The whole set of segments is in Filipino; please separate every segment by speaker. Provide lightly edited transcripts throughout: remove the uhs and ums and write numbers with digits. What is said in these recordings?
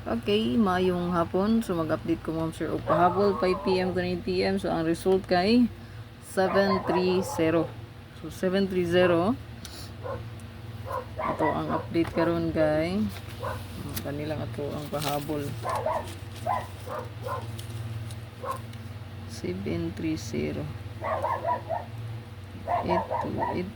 Speaker 1: Okay, maayong hapon. So mag-update ko ma'am sir og pahabol 5 PM to 9 PM. So ang result kay 730. So 730. Ito ang update karon kay kanilang ato ang pahabol. 730. Ito.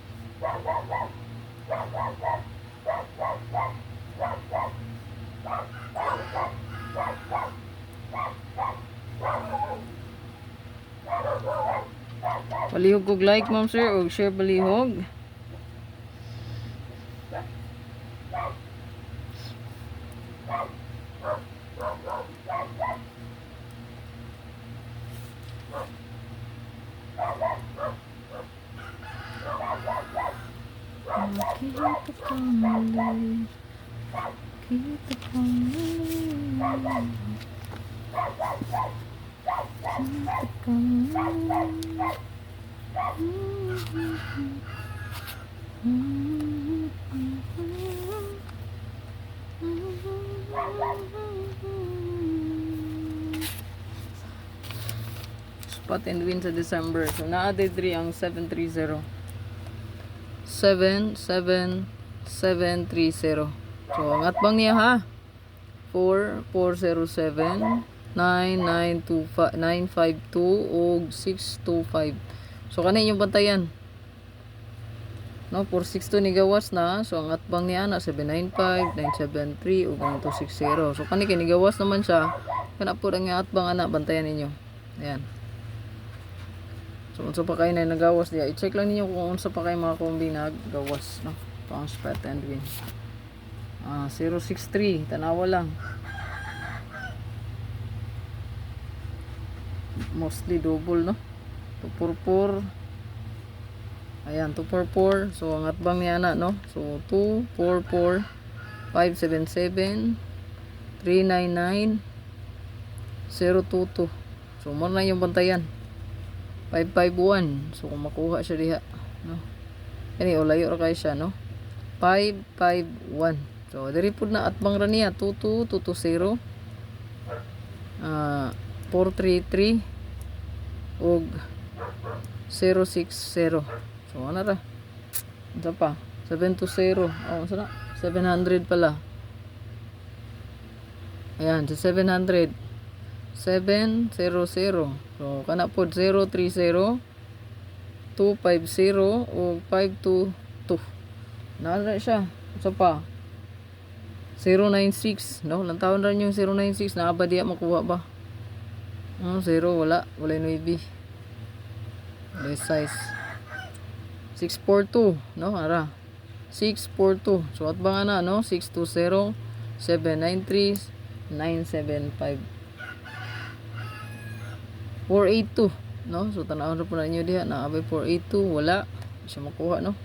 Speaker 1: Palihog kog like ma'am sir og share palihog. Kita pamuli, kita pamuli, kita pamuli. Spot and win sa December. So na-add 3 ang 730. 77730. So ang atbang niya ha. 4407 9925 952 og 625. So kanay yung bantayan. No, 462 nigawas na. So ang atbang niya na 795 973 ug 1260. So kani nigawas naman siya. Kana po ang atbang ana bantayan ninyo. Ayan. So unsa pa kayo na nagawas diya, i-check lang ninyo kung unsa pa kayo mga kombi nagawas, no? Pang spot and win. 063 tanawa lang. Mostly double, no? 244. Ayan, 244. So ang atbang niya na, no? So 244 577 399 022. So mo na yung bantayan. 551. So kung makuha siya diha, no? Kani ulayo ra kay siya, no? 551. So diri pud na atbang ra niya 22220. 433 og 060. So ana ra? Unsa pa? 720. Oh, unsa na? 700 pala. Ayan, sa 700. 700. So kana pod 030 250 o 522. Nara siya. Sa pa 096, no? Lantawon ra yung 096 na ba diya makuha ba? 0 wala 9. This size 642, no? Ara 642. So at ba nga na, no? 620 793 975 482, no? So tanawon ra po na niyo diha na abay 482 wala siya makuha, no?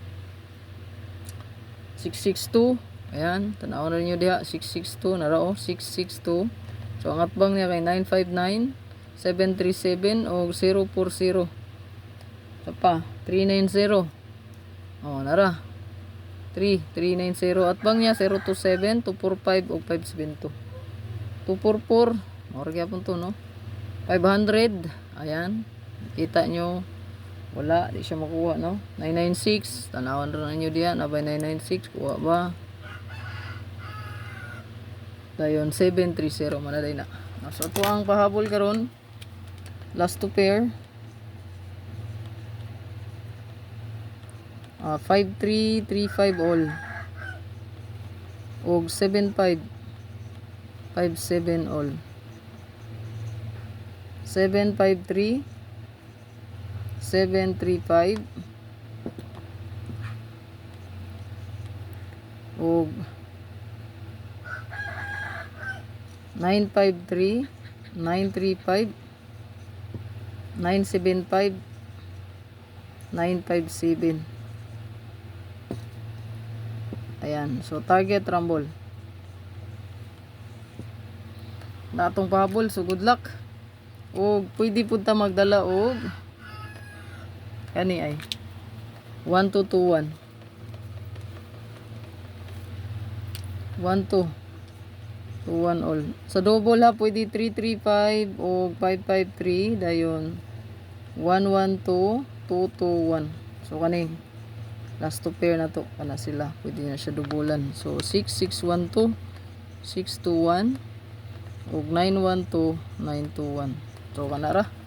Speaker 1: 662, ayan tanawon ra niyo diha 662 na ra, 662. So ang atbang niya kay 959 737 o 040. Sa pa 390. Oh nara 390. Atbang niya 027 245 o 572. 244 mora gyapon to, no? 500, ayan, kita nyo, wala, di siya makuha, no? 996, tanawan rin nyo diyan, abay 996, kuha ba? Dayon, 730, manaday na. So, ito ang pahabol karon, last two pair, 5335 all, og 7557 all. 753 735 og 953 935 975 957. Ayan, so target rumble na atong pahabol. So good luck. O pwede po ta magdala og kani ay 1221 12 2-1 all. Sa double ha, pwede 3-3-5 o 5-5-3. Dayon. 1-1-2, 2-2-1. So, kani. Last two pair na to. Kana sila. Pwede na siya dubulan. So, 6-6-1-2, 6-2-1, o 9-1-2, 9-2-1. So, kana ra.